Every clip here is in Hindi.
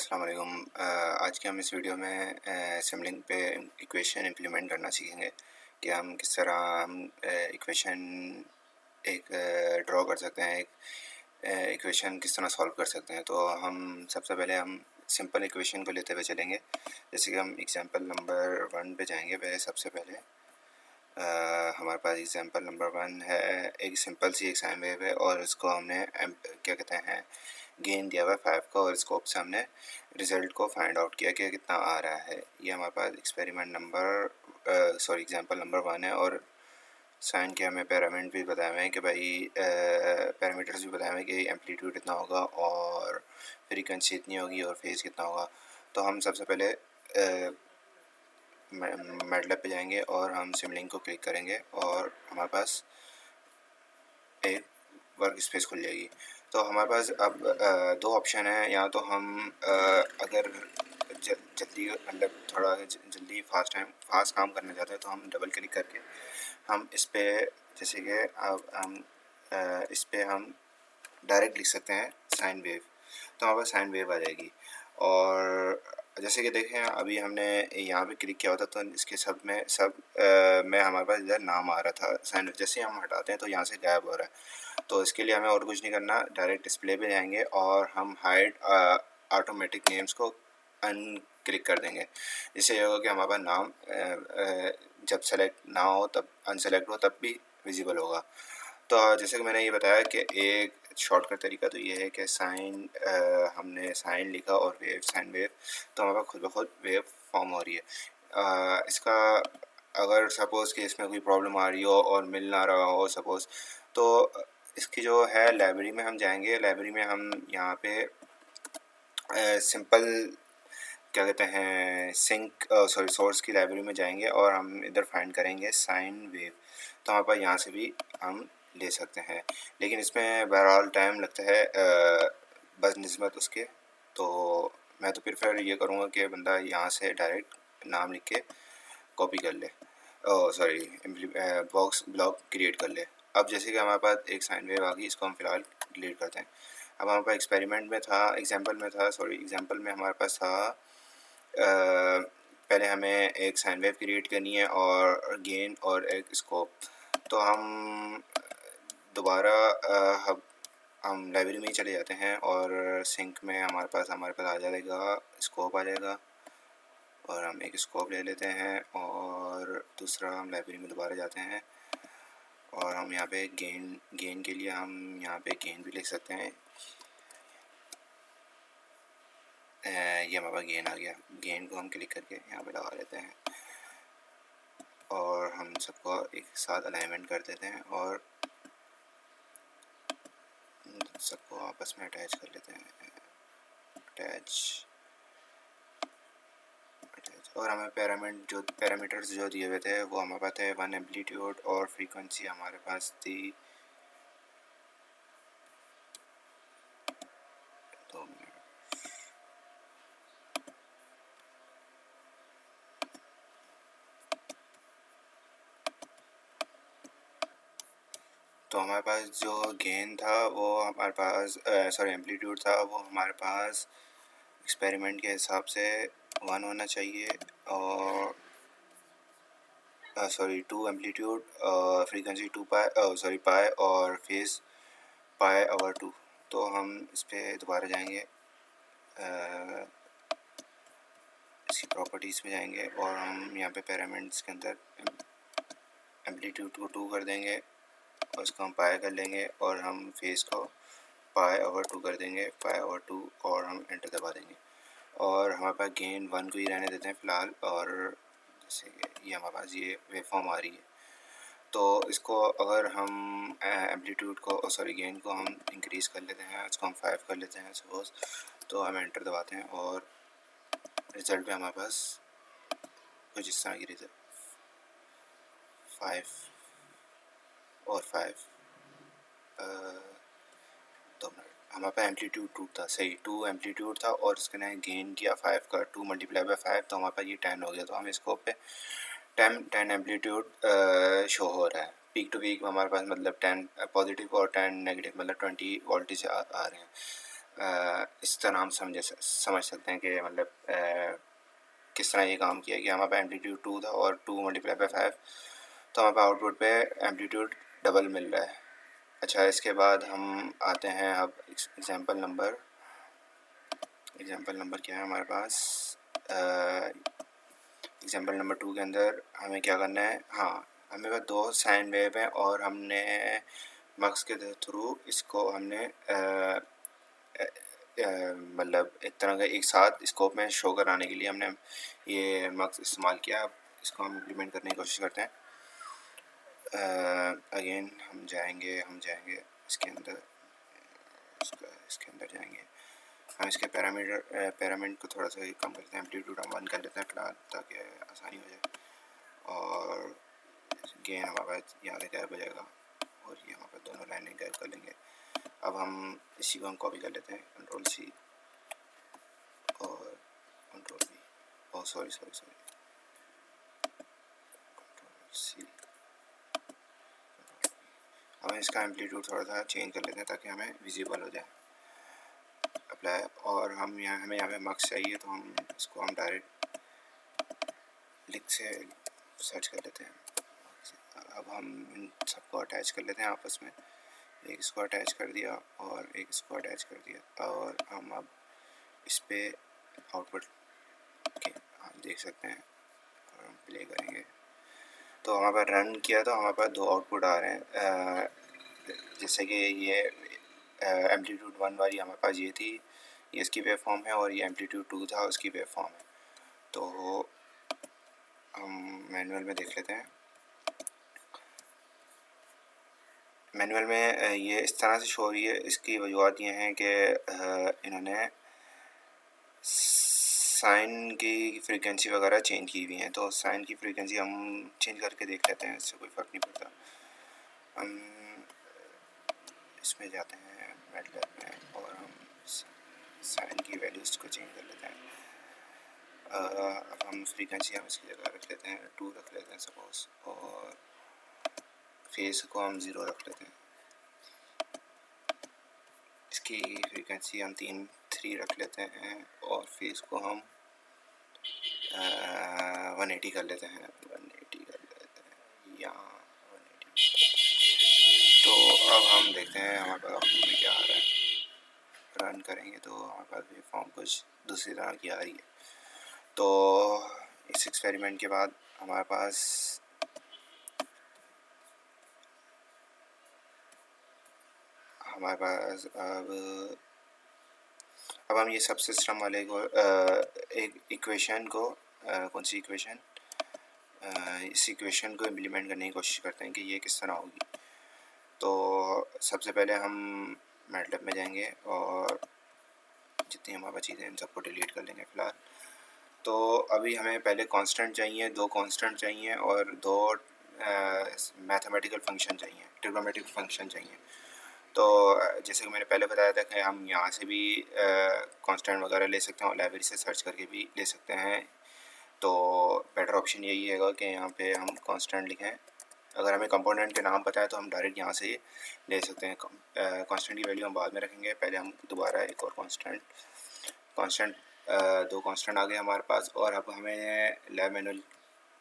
अस्सलाम वालेकुम। आज के हम इस वीडियो में सिमलिंक पे इक्वेशन इम्प्लीमेंट करना सीखेंगे कि हम किस तरह हम इक्वेशन एक ड्रॉ कर सकते हैं, एक इक्वेशन किस तरह सॉल्व कर सकते हैं। तो हम सबसे पहले हम सिंपल इक्वेशन को लेते हुए चलेंगे। जैसे कि हम एग्जांपल नंबर 1 पे जाएंगे। पहले सबसे पहले हमारे पास एग्जांपल नंबर 1 है, एक सिंपल सी एक साइन वेव है और इसको हमने क्या कहते हैं गेन दिया हुआ है 5 का, और स्कोप से हमने रिज़ल्ट को फाइंड आउट किया कि कितना आ रहा है। ये हमारे पास एक्सपेरिमेंट नंबर एग्जांपल नंबर 1 है। और साइन के हमें पैरामीटर भी बताए हुए हैं कि भाई पैरामीटर्स भी बताए हुए हैं कि एम्पलीट्यूड इतना होगा और फ्रीक्वेंसी इतनी होगी और फेज़ कितना होगा। तो हम सबसे पहले मैटलैब पे जाएंगे और हम सिमलिंक को क्लिक करेंगे और हमारे पास एक वर्क स्पेस खुल जाएगी। तो हमारे पास अब दो ऑप्शन है। या तो हम अगर जल्दी मतलब थोड़ा जल्दी फास्ट काम करना चाहते हैं तो हम डबल क्लिक करके हम इस पर जैसे कि अब हम इस पर हम डायरेक्ट लिख सकते हैं साइन वेव। तो हमारे पास साइन वेव आ जाएगी। और जैसे कि देखें अभी हमने यहाँ पे क्लिक किया होता तो इसके सब में हमारे पास इधर नाम आ रहा था साइन वेव। जैसे हम हटाते हैं तो यहाँ से गायब हो रहा है। तो इसके लिए हमें और कुछ नहीं करना, डायरेक्ट डिस्प्ले पे जाएंगे और हम हाइड ऑटोमेटिक नेम्स को अनक्लिक कर देंगे। इससे ये होगा कि हमारे पास नाम जब सेलेक्ट ना हो तब अनसेलेक्ट हो तब भी विजिबल होगा। तो जैसे कि मैंने ये बताया कि एक शॉर्टकट तरीका तो ये है कि हमने साइन लिखा और वेव साइन वेव, तो हमारे पास खुद ब खुद वेव फॉर्म हो रही है। इसका अगर सपोज़ कि इसमें कोई प्रॉब्लम आ रही हो और मिल ना रहा हो सपोज़, तो इसकी जो है लाइब्रेरी में हम जाएंगे। लाइब्रेरी में हम यहाँ पे सिंपल क्या कहते हैं सोर्स की लाइब्रेरी में जाएंगे और हम इधर फाइंड करेंगे साइन वेव। तो हमारे पास यहाँ से भी हम ले सकते हैं, लेकिन इसमें बहरहाल टाइम लगता है बनिस्बत उसके। तो मैं तो प्रेफर ये करूँगा कि बंदा यहाँ से डायरेक्ट नाम लिख के कॉपी कर ले, बॉक्स ब्लॉक क्रिएट कर ले। अब जैसे कि हमारे पास एक साइन वेव आ गई, इसको हम फ़िलहाल डिलीट करते हैं। अब हमारे पास एग्जांपल में हमारे पास था पहले हमें एक साइन वेव क्रिएट करनी है और गेन और एक स्कोप। तो हम दोबारा हम लाइब्रेरी में ही चले जाते हैं और सिंक में हमारे पास आ जाएगा स्कोप आ जाएगा, और हम एक स्कोप ले लेते हैं और दूसरा हम लाइब्रेरी में दोबारा जाते हैं और हम यहाँ पे गेन के लिए हम यहाँ पे गेन भी लिख सकते हैं। ये हमारे पास गेन आ गया। गेन को हम क्लिक करके यहाँ पे लगा लेते हैं और हम सबको एक साथ अलाइनमेंट कर देते हैं और सबको आपस में अटैच कर लेते हैं। अटैच और हमें पैरामीटर्स जो दिए हुए थे वो हमारे पास थे 1 एम्पलीट्यूड और फ्रीक्वेंसी हमारे पास थी 2 मिनट। तो हमारे पास जो गेन था वो हमारे पास एम्पलीट्यूड था वो हमारे पास एक्सपेरिमेंट के हिसाब से 1 होना चाहिए और 2 एम्पलीट्यूड, फ्रीक्वेंसी 2 पाई और फेज़ पाई ओवर 2। तो हम इस पर दोबारा जाएंगे, इसकी प्रॉपर्टीज़ में जाएंगे और हम यहाँ पे पैरामीटर्स के अंदर एम्पलीट्यूड को 2 कर देंगे और इसको हम पाई कर लेंगे और हम फेज़ को पाई ओवर 2 कर देंगे, पाई ओवर 2, और हम एंटर दबा देंगे और हमारे पास गेन 1 को ही रहने देते हैं फ़िलहाल। और जैसे कि ये हमारे पास ये वेवफॉर्म आ रही है। तो इसको अगर हम गेन को हम इंक्रीज़ कर लेते हैं, इसको हम 5 कर लेते हैं सपोज़, तो हम एंटर दबाते हैं और रिज़ल्ट में हमारे पास कुछ इस तरह की रिज़ल्ट 5 और 5 हमारे पास एम्पलीट्यूड 2 था, सही 2 एम्पलीट्यूड था और इसके ने गेन किया 5 का 2 मल्टीप्लाई बाय 5, तो हमारे पास ये 10 हो गया। तो हम स्कोप पे 10 एम्पलीट्यूड शो हो रहा है। पीक टू पीक हमारे पास मतलब 10 पॉजिटिव और 10 नेगेटिव मतलब 20 वोल्टेज आ रहे हैं। इस तरह हम समझ सकते हैं कि मतलब किस तरह ये काम किया कि हमारे पास एम्पलीट्यूड 2 था और 2 मल्टीप्लाई बाई 5, तो हमारे पास आउटपुट पे एम्पलीट्यूड डबल मिल रहा है। अच्छा, इसके बाद हम आते हैं अब एग्जांपल नंबर क्या है हमारे पास। एग्जांपल नंबर 2 के अंदर हमें क्या करना है, हाँ, हमें पास 2 साइन वेव हैं और हमने मक्स के थ्रू इसको हमने मतलब एक तरह का एक साथ स्कोप में शो कराने के लिए हमने ये मक्स इस्तेमाल किया। अब इसको हम इम्प्लीमेंट करने की कोशिश करते हैं। अगेन हम जाएंगे इसके अंदर जाएंगे। हम इसके पैरामीटर को थोड़ा सा कम करते हैं, एम्पलीट्यूड हम 1 कर लेते हैं फिलहाल ताकि आसानी हो जाए। और गेन हमारे पास यहाँ से गायब हो जाएगा और ये हमारे पास दोनों लाइनें गायब कर लेंगे। अब हम इसी को हम कॉपी कर लेते हैं, कंट्रोल सी और control V, oh sorry control C. हमें इसका एम्पलीट्यूड थोड़ा सा चेंज कर लेते हैं ताकि हमें विजिबल हो जाए। अप्लाई, और हमें यहाँ पे मार्क्स चाहिए तो हम इसको हम डायरेक्ट लिख से सर्च कर लेते हैं। अब हम इन सबको अटैच कर लेते हैं आपस में, एक इसको अटैच कर दिया और एक इसको अटैच कर दिया, और हम अब इस पे आउटपुट के हम देख सकते हैं और हम प्ले करेंगे तो हमारे पास रन किया तो हमारे पास 2 आउटपुट आ रहे हैं। जैसे कि ये एम्पलीट्यूड 1 वाली हमारे पास ये थी, ये इसकी वेव फॉर्म है, और ये एम्पलीट्यूड 2 था उसकी वेव फॉर्म है। तो हम मैनुअल में देख लेते हैं। मैनुअल में ये इस तरह से शो हो रही है। इसकी वजूहत ये हैं कि इन्होंने साइन की फ्रीक्वेंसी वगैरह चेंज की हुई हैं, तो साइन की फ्रीक्वेंसी हम चेंज करके देख लेते हैं, इससे कोई फ़र्क नहीं पड़ता। हम इसमें जाते हैं मैटलैब में और हम साइन की वैल्यूज़ को चेंज कर लेते हैं। अब हम फ्रीक्वेंसी हम इसकी जगह रख लेते हैं 2 रख लेते हैं सपोज़, और फेस को हम 0 रख लेते हैं। इसकी फ्रीक्वेंसी हम 3 रख लेते हैं और फेस को हम 180 कर लेते हैं, 180 कर लेते हैं यहाँ 180। तो अब हम देखते हैं हमारे पास आउटपुट में क्या आ रहा है। रन करेंगे तो हमारे पास वेव फॉर्म कुछ दूसरी तरह की आ रही है। तो इस एक्सपेरिमेंट के बाद हमारे पास अब हम ये सब सिस्टम वाले को एक इक्वेशन को कौन सी इक्वेशन, इस इक्वेशन को इम्प्लीमेंट करने की कोशिश करते हैं कि ये किस तरह होगी। तो सबसे पहले हम मैटलैब में जाएंगे और जितनी हमारे पास चीज़ें हैं इन सबको डिलीट कर लेंगे फ़िलहाल। तो अभी हमें पहले कांस्टेंट चाहिए, 2 कांस्टेंट चाहिए और 2 मैथमेटिकल फंक्शन चाहिए, ट्रिग्नोमेट्रिक फंक्शन चाहिए। तो जैसे कि मैंने पहले बताया था कि हम यहाँ से भी कांस्टेंट वगैरह ले सकते हैं और लाइब्रेरी से सर्च करके भी ले सकते हैं। तो बेटर ऑप्शन यही है कि यहाँ पे हम कांस्टेंट लिखें। अगर हमें कंपोनेंट के नाम पता है तो हम डायरेक्ट यहाँ से ले सकते हैं। कांस्टेंट की वैल्यू हम बाद में रखेंगे, पहले हम दोबारा एक और कांस्टेंट 2 कांस्टेंट आ गए हमारे पास। और अब हमें लैब मैनुअल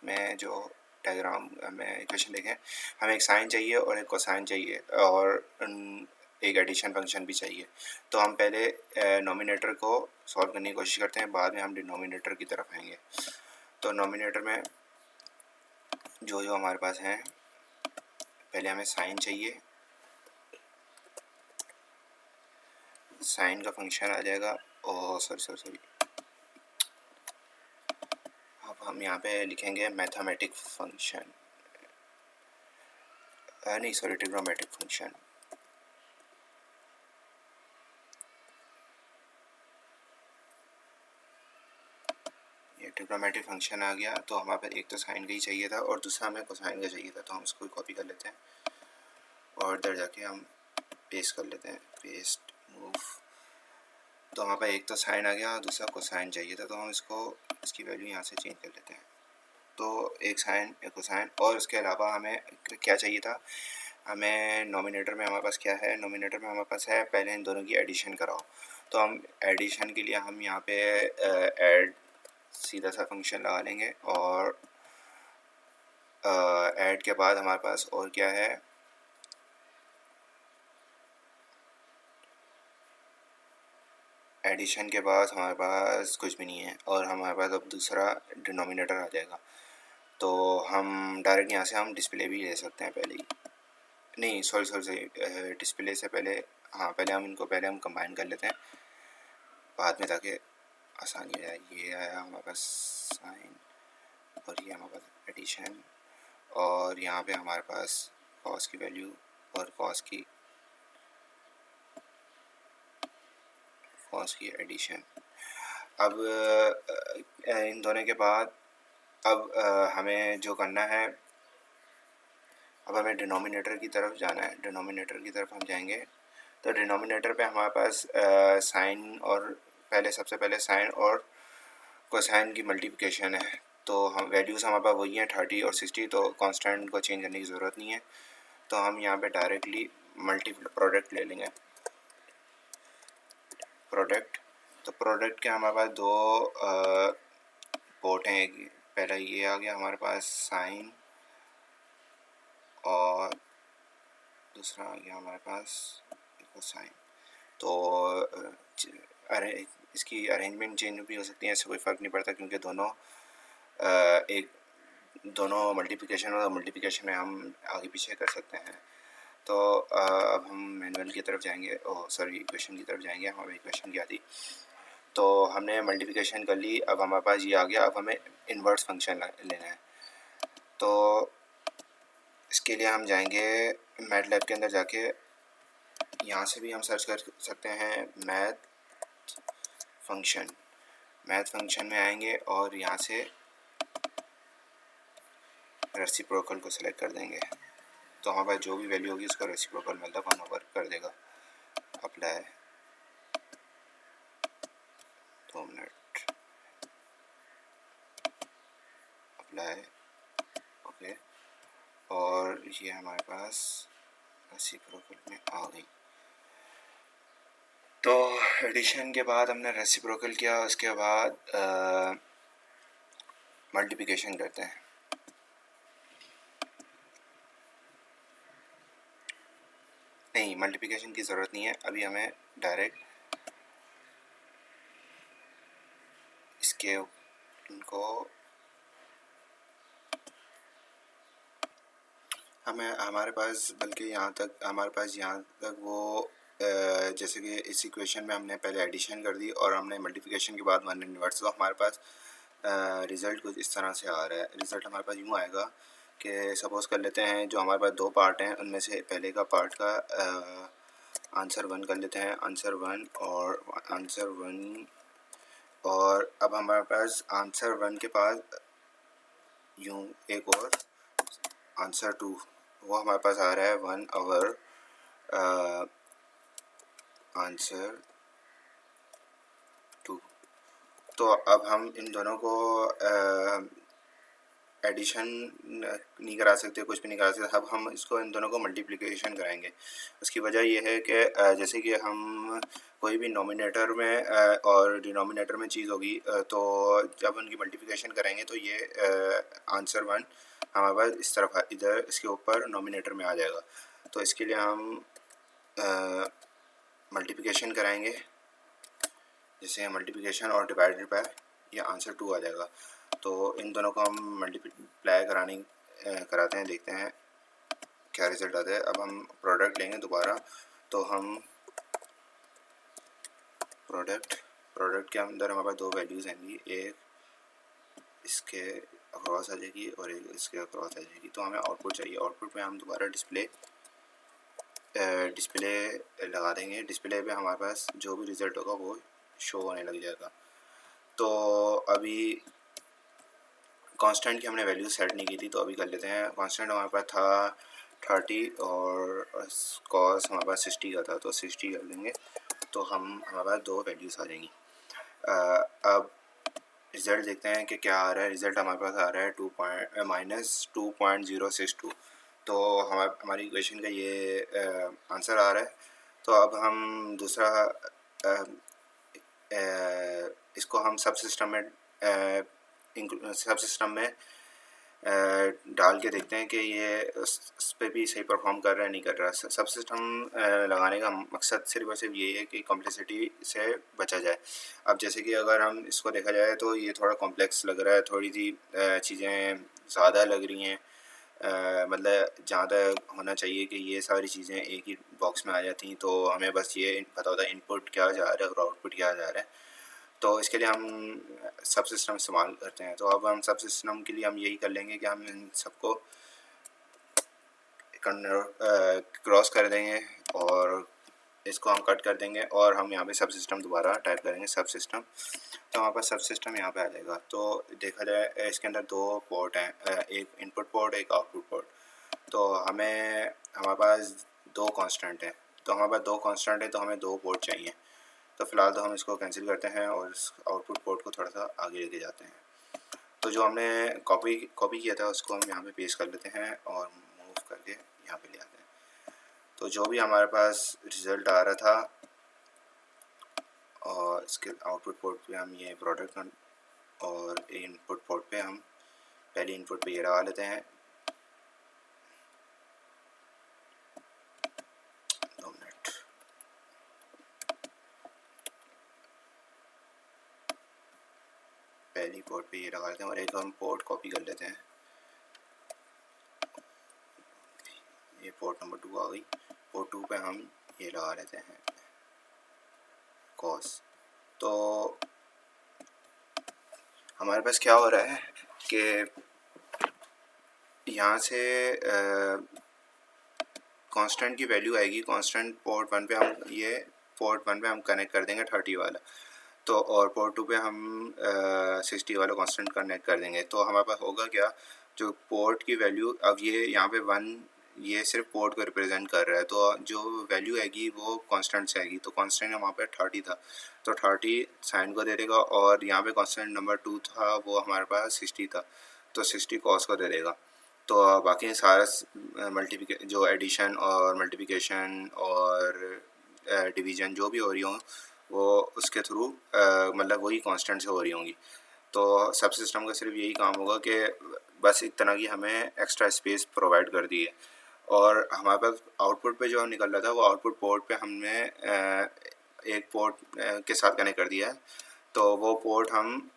में जो डायग्राम में इक्वेशन लिखें, हमें एक साइन चाहिए और एक कोसाइन चाहिए और एक एडिशन फंक्शन भी चाहिए। तो हम पहले नोमिनेटर को सॉल्व करने की कोशिश करते हैं, बाद में हम डिनोमिनेटर की तरफ आएंगे। तो नोमिनेटर में जो हमारे पास हैं, पहले हमें साइन चाहिए, साइन का फंक्शन आ जाएगा। और सॉरी अब हम यहाँ पे लिखेंगे मैथमेटिक फंक्शन, नहीं सॉरी ट्रिग्नोमेट्रिक फंक्शन। ये ट्रिग्नोमेट्रिक फंक्शन आ गया। तो हमारे पास एक तो साइन का ही चाहिए था और दूसरा हमें कोसाइन का चाहिए था, तो हम इसको कॉपी कर लेते हैं और इधर जाके हम पेस्ट कर लेते हैं, पेस्ट मूव। तो हमारे पास एक तो साइन आ गया और दूसरा कोसाइन चाहिए था, तो हम इसकी वैल्यू यहाँ से चेंज कर लेते हैं। तो एक साइन एक कोसाइन, और उसके अलावा हमें क्या चाहिए था, हमें नोमिनेटर में हमारे पास क्या है, नोमिनेटर में हमारे पास है पहले इन दोनों की एडिशन कराओ। तो हम एडिशन के लिए हम यहाँ पे ऐड सीधा सा फंक्शन लगा लेंगे और ऐड के बाद हमारे पास और क्या है, एडिशन के बाद हमारे पास कुछ भी नहीं है और हमारे पास अब दूसरा डिनोमिनेटर आ जाएगा। तो हम डायरेक्ट यहाँ से हम डिस्प्ले भी ले सकते हैं पहले ही, नहीं सॉरी डिस्प्ले से पहले, हाँ पहले हम इनको पहले हम कंबाइन कर लेते हैं बाद में ताकि आसानी हो जाए। ये आया हमारे पास साइन और ये हमारे पास एडिशन और यहाँ पे हमारे पास कॉस की वैल्यू और कॉस एडिशन। अब इन दोनों के बाद अब हमें जो करना है, अब हमें डिनोमिनेटर की तरफ जाना है। डिनोमिनेटर की तरफ हम जाएंगे तो डिनोमिनेटर पे हमारे पास साइन और सबसे पहले साइन और कोसाइन की मल्टीप्लिकेशन है। तो हम वैल्यूज़ हमारे पास वही हैं 30 और 60, तो कांस्टेंट को चेंज करने की ज़रूरत नहीं है। तो हम यहाँ पे डायरेक्टली प्रोडक्ट ले लेंगे। तो प्रोडक्ट के हमारे पास दो पोर्ट हैं। पहला ये आ गया हमारे पास साइन और दूसरा आ गया हमारे पास कोसाइन। तो इसकी अरेंजमेंट चेंज भी हो सकती है, इससे कोई फ़र्क नहीं पड़ता क्योंकि दोनों मल्टीप्लिकेशन और मल्टीप्लिकेशन में हम आगे पीछे कर सकते हैं। तो अब हम मैनुअल की तरफ जाएंगे, इक्वेशन की तरफ जाएंगे। हमें इक्वेशन क्या थी, तो हमने मल्टीप्लिकेशन कर ली, अब हमारे पास ये आ गया। अब हमें इन्वर्स फंक्शन लेना है। तो इसके लिए हम जाएंगे मैटलैब के अंदर जाके, यहाँ से भी हम सर्च कर सकते हैं मैथ फंक्शन में आएंगे और यहाँ से रेसिप्रोकल को सिलेक्ट कर देंगे। तो हमारे पास जो भी वैल्यू होगी उसका रेसिप्रोकल मतलब 1/, कर देगा। अप्लाई, 2 मिनट, अप्लाई, ओके, और ये हमारे पास रेसिप्रोकल में आ गई। तो एडिशन के बाद हमने रेसिप्रोकल किया, उसके बाद मल्टीप्लिकेशन करते हैं। नहीं, मल्टीप्लिकेशन की ज़रूरत नहीं है, अभी हमें डायरेक्ट इनको हमारे पास यहाँ तक वो जैसे कि इस इक्वेशन में हमने पहले एडिशन कर दी और हमने मल्टीप्लिकेशन के बाद 1 इन्वर्स, तो हमारे पास रिज़ल्ट कुछ इस तरह से आ रहा है। रिज़ल्ट हमारे पास यूँ आएगा कि सपोज़ कर लेते हैं जो हमारे पास 2 पार्ट हैं, उनमें से पहले का पार्ट का आंसर 1 कर लेते हैं, आंसर 1 और अब हमारे पास आंसर 1 के पास यूँ एक और आंसर 2, वो हमारे पास आ रहा है 1/, आंसर 2। तो अब हम इन दोनों को एडिशन नहीं करा सकते, कुछ भी नहीं करा सकते। अब हम इन दोनों को मल्टीप्लिकेशन कराएंगे। उसकी वजह यह है कि जैसे कि हम कोई भी नोमिनेटर में और डिनोमिनेटर में चीज़ होगी, तो जब उनकी मल्टीप्लिकेशन करेंगे तो ये आंसर 1 हमारे पास इस तरफ इधर इसके ऊपर नोमिनेटर में आ जाएगा। तो इसके लिए हम मल्टीप्लिकेशन कराएंगे, जैसे मल्टीप्लिकेशन और डिवाइडेड बाय, ये आंसर 2 आ जाएगा। तो इन दोनों को हम मल्टीप्लाई कराते हैं, देखते हैं क्या रिज़ल्ट आता है। अब हम प्रोडक्ट लेंगे दोबारा, तो हम प्रोडक्ट के अंदर हमारे पास 2 वैल्यूज़ आएंगी, एक इसके अक्रॉस आ जाएगी और एक इसके अक्रॉस आ जाएगी। तो हमें आउटपुट चाहिए, आउटपुट में हम दोबारा डिस्प्ले लगा देंगे। डिस्प्ले पे हमारे पास जो भी रिज़ल्ट होगा वो शो होने लग जाएगा। तो अभी कांस्टेंट की हमने वैल्यू सेट नहीं की थी, तो अभी कर लेते हैं। कांस्टेंट हमारे पास था 30 और कॉस हमारे पास 60 का था, तो 60 कर देंगे। तो हमारे पास 2 वैल्यूज़ आ जाएंगी। अब रिज़ल्ट देखते हैं कि क्या आ रहा है। रिज़ल्ट हमारे पास आ रहा है -2.062। तो हमारी इक्वेशन का ये आंसर आ रहा है। तो अब हम दूसरा इसको हम सब सिस्टम में डाल के देखते हैं कि ये उस पर भी सही परफॉर्म कर रहा है नहीं कर रहा। सब सिस्टम लगाने का मकसद सिर्फ और सिर्फ यही है कि कॉम्प्लेक्सिटी से बचा जाए। अब जैसे कि अगर हम इसको देखा जाए तो ये थोड़ा कॉम्प्लेक्स लग रहा है, थोड़ी सी चीज़ें ज़्यादा लग रही हैं, मतलब ज़्यादा होना चाहिए कि ये सारी चीज़ें एक ही बॉक्स में आ जाती, तो हमें बस ये पता होता है इनपुट क्या जा रहा है और आउटपुट क्या जा रहा है। तो इसके लिए हम सब सिस्टम इस्तेमाल करते हैं। तो अब हम सब सिस्टम के लिए हम यही कर लेंगे कि हम इन सबको क्रॉस कर देंगे और इसको हम कट कर देंगे और हम यहाँ पे सब सिस्टम दोबारा टाइप करेंगे सब सिस्टम। तो हमारे पास सब सिस्टम यहाँ पे आ जाएगा। तो देखा जाए इसके अंदर दो पोर्ट हैं, एक इनपुट पोर्ट एक आउटपुट पोर्ट। तो हमारे पास दो कांस्टेंट हैं, तो हमारे पास दो कांस्टेंट है तो हमें दो पोर्ट चाहिए। तो फ़िलहाल तो हम इसको कैंसिल करते हैं और इस आउटपुट पोर्ट को थोड़ा सा आगे लेके जाते हैं। तो जो हमने कॉपी किया था उसको हम यहाँ पे पेस्ट कर लेते हैं और मूव करके यहाँ पे ले आते हैं। तो जो भी हमारे पास रिज़ल्ट आ रहा था और इसके आउटपुट पोर्ट पे हम ये प्रोडक्ट और इनपुट पोर्ट पे हम पहले इनपुट पे ये लगा लेते हैं। 2 मिनट। पहली पोर्ट पे ये लगा लेते हैं और एक हम पोर्ट कॉपी कर लेते हैं। ये पोर्ट नंबर 2 आ गई। पोर्ट 2 पे हम ये लगा लेते हैं कॉस। तो हमारे पास क्या हो रहा है कि यहाँ से कांस्टेंट की वैल्यू आएगी। कांस्टेंट पोर्ट 1 पे हम कनेक्ट कर देंगे 30 वाला, तो और पोर्ट 2 पे हम 60 वाला कांस्टेंट कनेक्ट कर देंगे। तो हमारे पास होगा क्या, जो पोर्ट की वैल्यू अब ये यहाँ पे 1 ये सिर्फ पोर्ट को रिप्रेजेंट कर रहा है, तो जो वैल्यू आएगी वो कांस्टेंट से आएगी। तो कांस्टेंट वहाँ पे 30 था तो 30 साइन को दे देगा, और यहाँ पे कांस्टेंट नंबर 2 था वो हमारे पास 60 था तो 60 कॉस को दे देगा। तो बाकी सारा जो एडिशन और मल्टीप्लिकेशन और डिवीज़न जो भी हो रही हों वो उसके थ्रू मतलब वही कांस्टेंट से हो रही होंगी। तो सब सिस्टम का सिर्फ यही काम होगा कि बस इतना कि हमें एक्स्ट्रा स्पेस प्रोवाइड कर दी है। और हमारे पास आउटपुट पे जो निकल रहा था वो आउटपुट पोर्ट पे हमने एक पोर्ट के साथ कनेक्ट कर दिया है, तो वो पोर्ट हम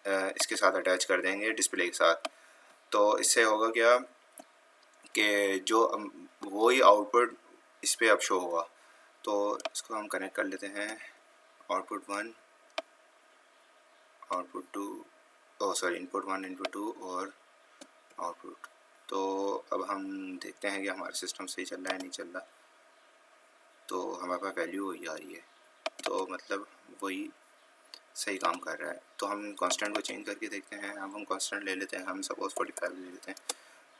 इसके साथ अटैच कर देंगे डिस्प्ले के साथ। तो इससे होगा क्या कि जो वही आउटपुट इस पर अब शो होगा। तो इसको हम कनेक्ट कर लेते हैं output 1 output 2 sorry input 1 input 2 और आउटपुट। तो अब हम देखते हैं कि हमारा सिस्टम सही चल रहा है नहीं चल रहा। तो हमारे पास वैल्यू वही आ रही है, तो मतलब वही सही काम कर रहा है। तो हम कांस्टेंट को चेंज करके देखते हैं। अब हम कांस्टेंट ले लेते हैं, हम सपोज़ 45 ले लेते हैं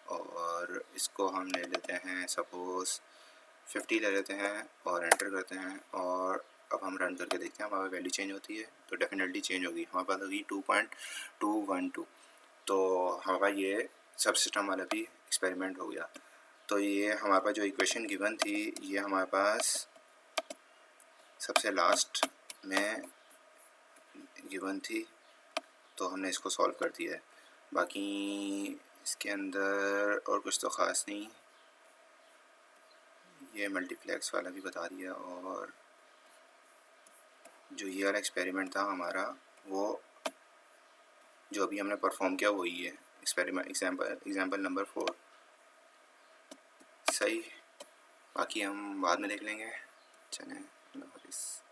और इसको हम ले लेते हैं सपोज़ 50 ले लेते हैं और एंटर करते हैं। और अब हम रन करके देखते हैं हमारी वैल्यू चेंज होती है, तो डेफिनेटली चेंज होगी। हमारे पास होगी 2.212। तो हमारा ये सब सिस्टम वाला भी एक्सपेरिमेंट हो गया। तो ये हमारे पास जो इक्वेशन गिवन थी ये हमारे पास सबसे लास्ट में गिवन थी, तो हमने इसको सॉल्व कर दिया है। बाकी इसके अंदर और कुछ तो ख़ास नहीं, ये मल्टीप्लेक्स वाला भी बता दिया। और जो ये वाला एक्सपेरिमेंट था हमारा वो जो अभी हमने परफॉर्म किया वही है एग्जाम्पल नंबर 4 सही। बाकी हम बाद में देख लेंगे। चलें, अल्लाह हाफ़िज़।